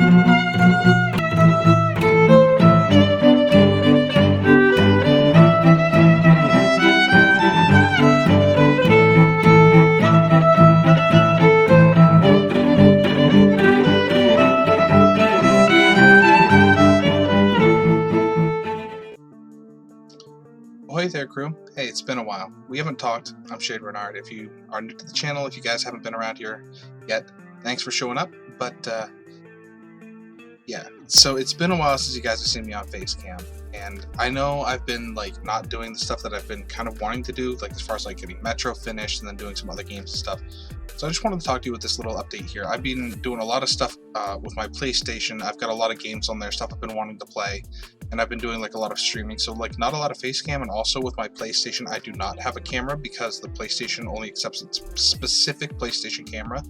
Ahoy there, crew. Hey, it's been a while. We haven't talked. I'm Shayde Reynard. If you are new to the channel, if you guys haven't been around here yet, thanks for showing up. But, yeah. So it's been a while since you guys have seen me on Facecam. And I know I've been, like, not doing the stuff that I've been kind of wanting to do, like, as far as, like, getting Metro finished and then doing some other games and stuff. So I just wanted to talk to you with this little update here. I've been doing a lot of stuff with my PlayStation. I've got a lot of games on there, stuff I've been wanting to play. And I've been doing like a lot of streaming, so like not a lot of face cam. And also with my PlayStation, I do not have a camera because the PlayStation only accepts its specific PlayStation camera,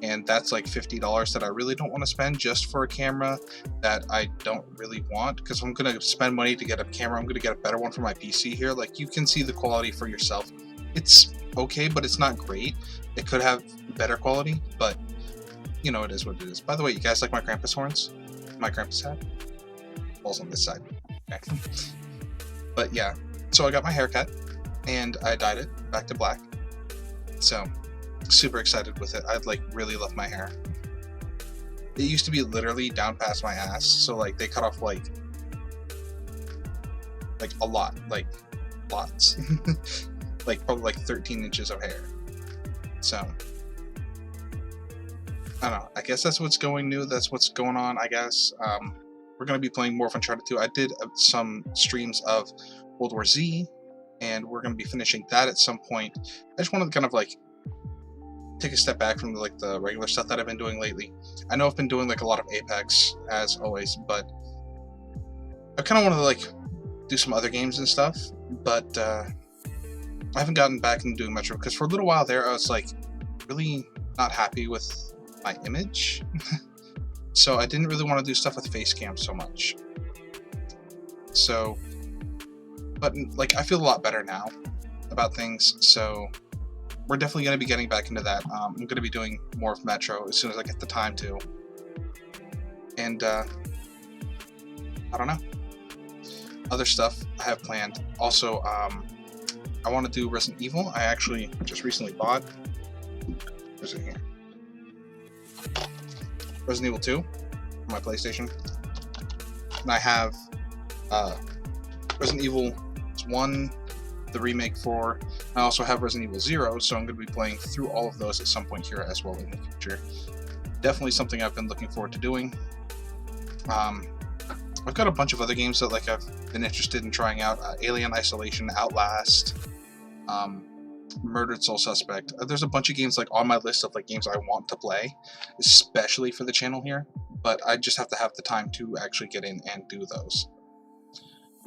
and that's like $50 that I really don't want to spend just for a camera that I don't really want, because I'm gonna spend money to get a camera. I'm gonna get a better one for my PC here. Like, you can see the quality for yourself. It's okay, but it's not great. It could have better quality, but you know, it is what it is. By the way, you guys like my Krampus horns? My Krampus hat? Balls on this side. Okay. But yeah, so I got my hair cut and I dyed it back to black. So super excited with it. I like really love my hair. It used to be literally down past my ass, so like they cut off like a lot, like lots. Like probably like 13 inches of hair. So I don't know, I guess that's what's going new. That's what's going on, I guess. We're going to be playing more of Uncharted 2. I did some streams of World War Z, and we're going to be finishing that at some point. I just wanted to kind of like take a step back from like the regular stuff that I've been doing lately. I know I've been doing like a lot of Apex as always, but I kind of want to like do some other games and stuff, but I haven't gotten back into doing Metro because for a little while there I was like really not happy with my image. So I didn't really want to do stuff with Facecam so much. So, but like I feel a lot better now about things, so we're definitely going to be getting back into that. I'm going to be doing more of Metro as soon as I get the time to. And I don't know. Other stuff I have planned. Also, I want to do Resident Evil. I actually just recently bought. Where's it here? Resident Evil 2 on my PlayStation, and I have Resident Evil 1, the remake 4. I also have Resident Evil 0, so I'm going to be playing through all of those at some point here as well in the future. Definitely something I've been looking forward to doing. I've got a bunch of other games that like I've been interested in trying out. Alien Isolation, Outlast, Murdered Soul Suspect. There's a bunch of games like on my list of like games I want to play, especially for the channel here, but I just have to have the time to actually get in and do those,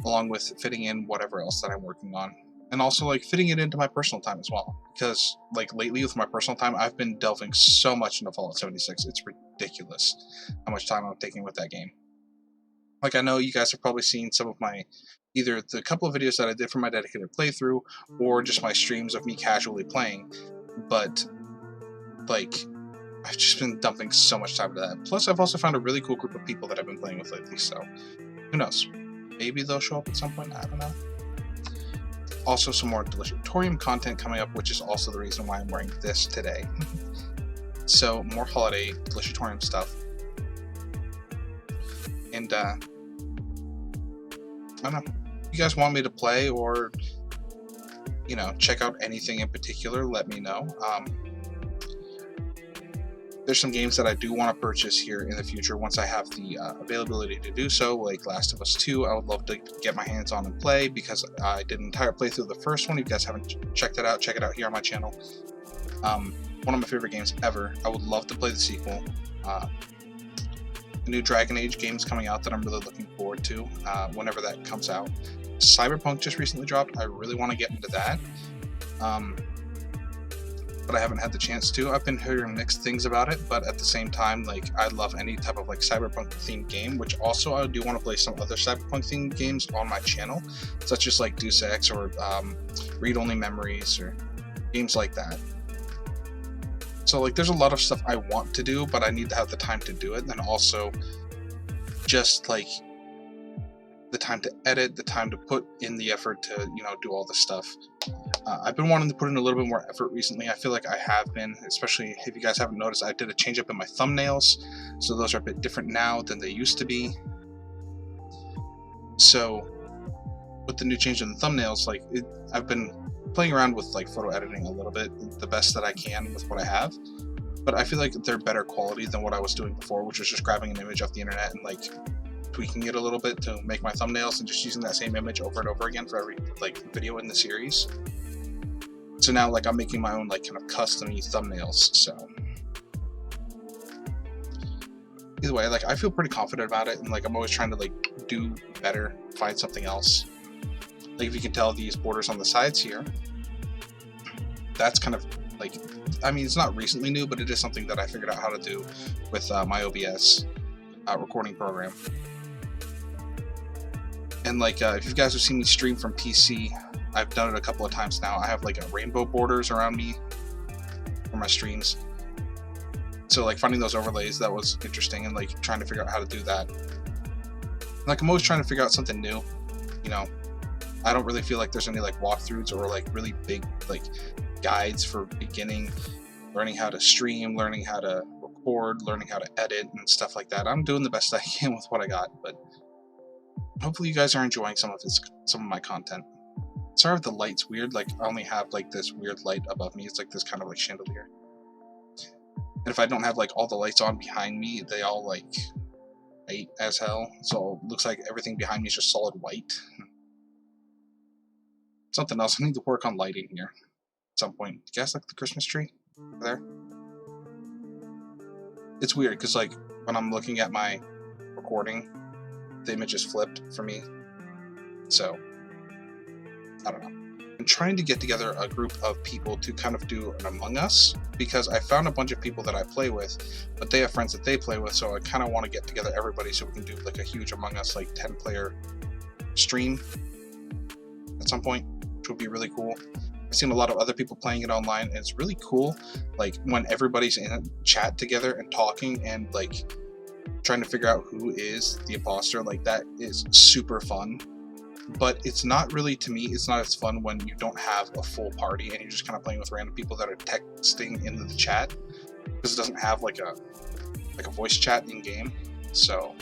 along with fitting in whatever else that I'm working on, and also like fitting it into my personal time as well, because like lately with my personal time I've been delving so much into Fallout 76. It's ridiculous how much time I'm taking with that game. Like, I know you guys have probably seen some of my, either the couple of videos that I did for my dedicated playthrough, or just my streams of me casually playing, but, like, I've just been dumping so much time into that. Plus, I've also found a really cool group of people that I've been playing with lately, so, who knows? Maybe they'll show up at some point, I don't know. Also, some more Deliciatorium content coming up, which is also the reason why I'm wearing this today. So, more holiday Deliciatorium stuff. And, I don't know, if you guys want me to play or, you know, check out anything in particular, let me know. There's some games that I do want to purchase here in the future once I have the availability to do so, like Last of Us 2. I would love to get my hands on and play, because I did an entire playthrough of the first one. If you guys haven't checked it out, check it out here on my channel. One of my favorite games ever. I would love to play the sequel. The new Dragon Age game is coming out that I'm really looking forward to whenever that comes out. Cyberpunk just recently dropped. I really want to get into that, but I haven't had the chance to. I've been hearing mixed things about it, but at the same time, like, I love any type of like Cyberpunk themed game, which also I do want to play some other Cyberpunk themed games on my channel, such as like Deus Ex or Read Only Memories or games like that. So like there's a lot of stuff I want to do, but I need to have the time to do it, and also just like the time to edit, the time to put in the effort to, you know, do all this stuff. I've been wanting to put in a little bit more effort recently. I feel like I have been, especially if you guys haven't noticed, I did a change up in my thumbnails, so those are a bit different now than they used to be. So with the new change in the thumbnails, like I've been playing around with like photo editing a little bit, the best that I can with what I have, but I feel like they're better quality than what I was doing before, which was just grabbing an image off the internet and like tweaking it a little bit to make my thumbnails and just using that same image over and over again for every like video in the series. So now like I'm making my own like kind of custom-y thumbnails. So either way, like I feel pretty confident about it, and like I'm always trying to like do better, find something else. Like if you can tell, these borders on the sides here, that's kind of like, I mean, it's not recently new, but it is something that I figured out how to do with my OBS recording program. And like if you guys have seen me stream from PC, I've done it a couple of times now. I have like a rainbow borders around me for my streams. So like finding those overlays, that was interesting, and like trying to figure out how to do that. Like I'm always trying to figure out something new, you know. I don't really feel like there's any like walkthroughs or like really big like guides for beginning, learning how to stream, learning how to record, learning how to edit and stuff like that. I'm doing the best I can with what I got, but hopefully you guys are enjoying some of my content. Sorry if the light's weird, like I only have like this weird light above me. It's like this kind of like chandelier. And if I don't have like all the lights on behind me, they all like white as hell. So it looks like everything behind me is just solid white. Something else, I need to work on lighting here at some point. You guys like the Christmas tree there? It's weird because like when I'm looking at my recording, the image is flipped for me. So I don't know. I'm trying to get together a group of people to kind of do an Among Us, because I found a bunch of people that I play with, but they have friends that they play with, so I kind of want to get together everybody so we can do like a huge Among Us, like 10-player stream at some point, which would be really cool. I've seen a lot of other people playing it online, and it's really cool, like when everybody's in a chat together and talking and like trying to figure out who is the imposter. Like that is super fun. But it's not really, to me, it's not as fun when you don't have a full party and you're just kind of playing with random people that are texting into the chat, because it doesn't have like a voice chat in game. So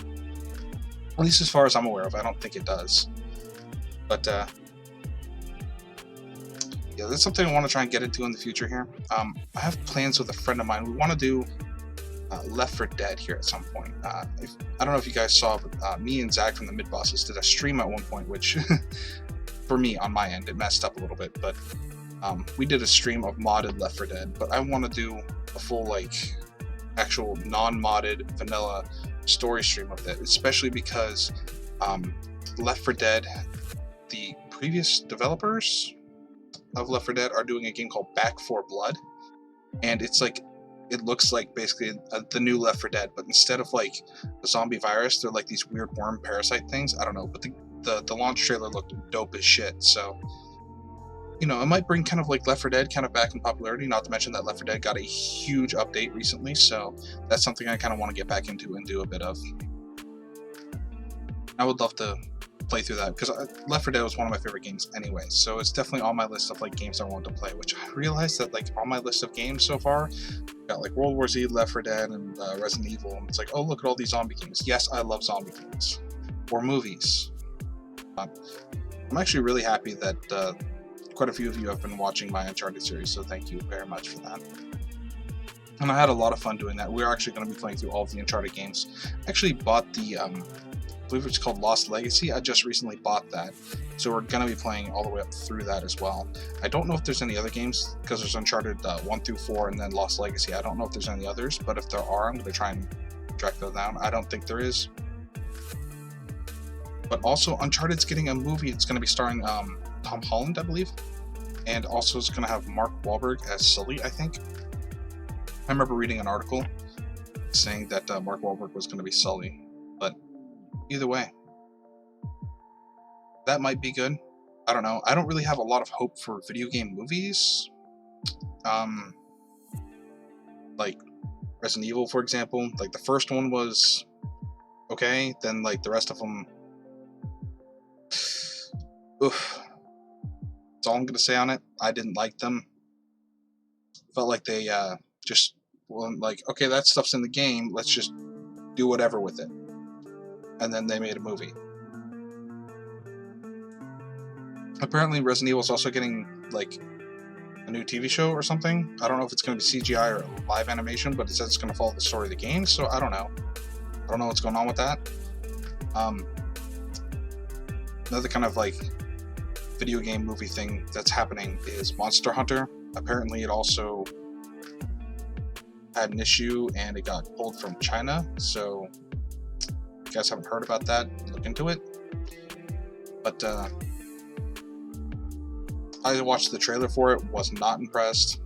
at least as far as I'm aware of, I don't think it does. But yeah, that's something I want to try and get into in the future here. I have plans with a friend of mine. We want to do Left 4 Dead here at some point. I don't know if you guys saw, but me and Zach from the Mid Bosses did a stream at one point, which for me on my end it messed up a little bit, but we did a stream of modded Left 4 Dead. But I want to do a full like actual non-modded vanilla story stream of it, especially because Left 4 Dead, the previous developers of Left 4 Dead are doing a game called Back 4 Blood, and it's like, it looks like basically the new Left 4 Dead, but instead of like a zombie virus, they're like these weird worm parasite things. I don't know, but the launch trailer looked dope as shit. So, you know, it might bring kind of like Left 4 Dead kind of back in popularity, not to mention that Left 4 Dead got a huge update recently, so that's something I kind of want to get back into and do a bit of. I would love to play through that, because Left 4 Dead was one of my favorite games anyway, so it's definitely on my list of like games I want to play, which I realized that like on my list of games so far, got like World War Z, Left 4 Dead, and Resident Evil, and it's like, oh, look at all these zombie games. Yes, I love zombie games. Or movies. I'm actually really happy that quite a few of you have been watching my Uncharted series, so thank you very much for that. And I had a lot of fun doing that. We're actually going to be playing through all of the Uncharted games. I actually bought the I believe it's called Lost Legacy. I just recently bought that, so we're going to be playing all the way up through that as well. I don't know if there's any other games, because there's Uncharted 1 through 4 and then Lost Legacy. I don't know if there's any others, but if there are, I'm going to try and track those down. I don't think there is. But also, Uncharted's getting a movie. It's going to be starring Tom Holland, I believe, and also it's going to have Mark Wahlberg as Sully, I think. I remember reading an article saying that Mark Wahlberg was going to be Sully, but either way, that might be good. I don't know. I don't really have a lot of hope for video game movies. like Resident Evil, for example. Like the first one was okay, then like the rest of them, oof. That's all I'm gonna say on it. I didn't like them. Felt like they just, well, like, okay, that stuff's in the game. Let's just do whatever with it. And then they made a movie. Apparently, Resident Evil is also getting like a new TV show or something. I don't know if it's going to be CGI or live animation, but it says it's going to follow the story of the game. So I don't know. I don't know what's going on with that. Another kind of like video game movie thing that's happening is Monster Hunter. Apparently, it also had an issue and it got pulled from China. So if you guys haven't heard about that, look into it. But I watched the trailer for it, was not impressed.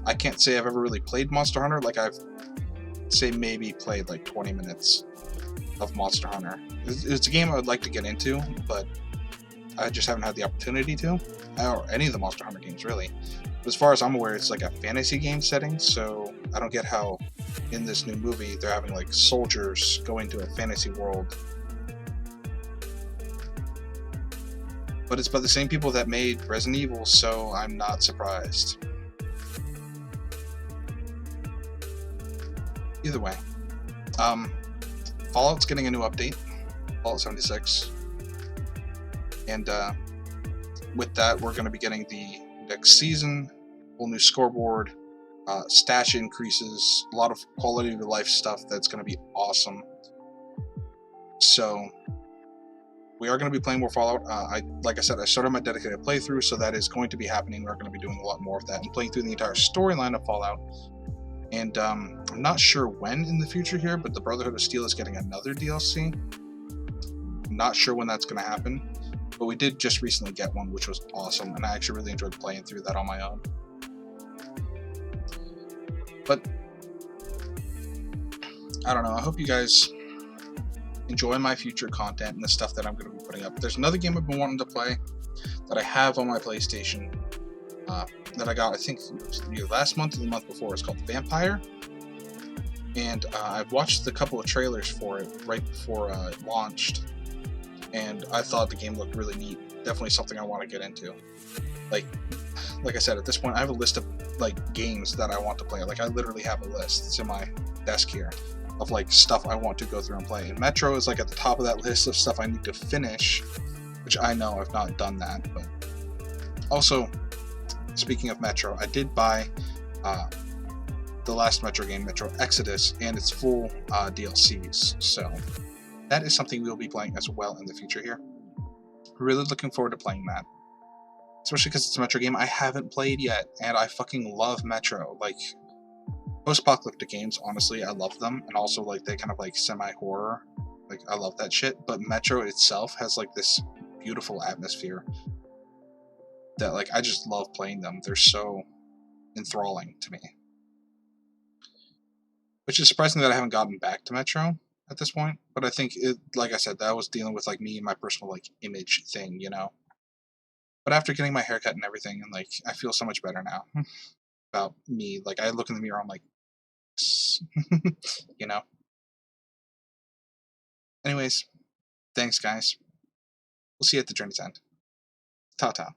I can't say I've ever really played Monster Hunter. Like, I've say maybe played like 20 minutes of Monster Hunter. It's a game I would like to get into, but I just haven't had the opportunity to, or any of the Monster Hunter games really. But as far as I'm aware, it's like a fantasy game setting, so I don't get how in this new movie they're having like soldiers go into a fantasy world. But it's by the same people that made Resident Evil, so I'm not surprised. Either way, Fallout's getting a new update, Fallout 76, and with that, we're going to be getting the next season, whole new scoreboard, stash increases, a lot of quality of life stuff that's going to be awesome. So we are going to be playing more Fallout. Like I said, I started my dedicated playthrough, so that is going to be happening. We're going to be doing a lot more of that and playing through the entire storyline of Fallout. And I'm not sure when in the future here, but the Brotherhood of Steel is getting another DLC. I'm not sure when that's going to happen, but we did just recently get one, which was awesome, and I actually really enjoyed playing through that on my own. But I don't know, I hope you guys enjoy my future content and the stuff that I'm going to be putting up. There's another game I've been wanting to play that I have on my PlayStation that I got, I think it was either last month or the month before. It's called Vampire, and I've watched a couple of trailers for it right before it launched, and I thought the game looked really neat. Definitely something I want to get into. Like I said, at this point I have a list of like games that I want to play. Like, I literally have a list. It's in my desk here of like stuff I want to go through and play, and Metro is like at the top of that list of stuff I need to finish, which I know I've not done that. But also, speaking of Metro, I did buy the last Metro game, Metro Exodus, and its full DLCs, so that is something we'll be playing as well in the future here. Really looking forward to playing that, especially because it's a Metro game I haven't played yet, and I fucking love Metro. Like, post-apocalyptic games, honestly, I love them, and also like they kind of like semi-horror, like I love that shit, but Metro itself has like this beautiful atmosphere that like I just love playing them. They're so enthralling to me, which is surprising that I haven't gotten back to Metro at this point. But I think it, like I said, that was dealing with like me and my personal like image thing, you know. But after getting my haircut and everything, and like I feel so much better now about me. Like, I look in the mirror, I'm like, you know. Anyways, thanks guys. We'll see you at the journey's end. Ta-ta.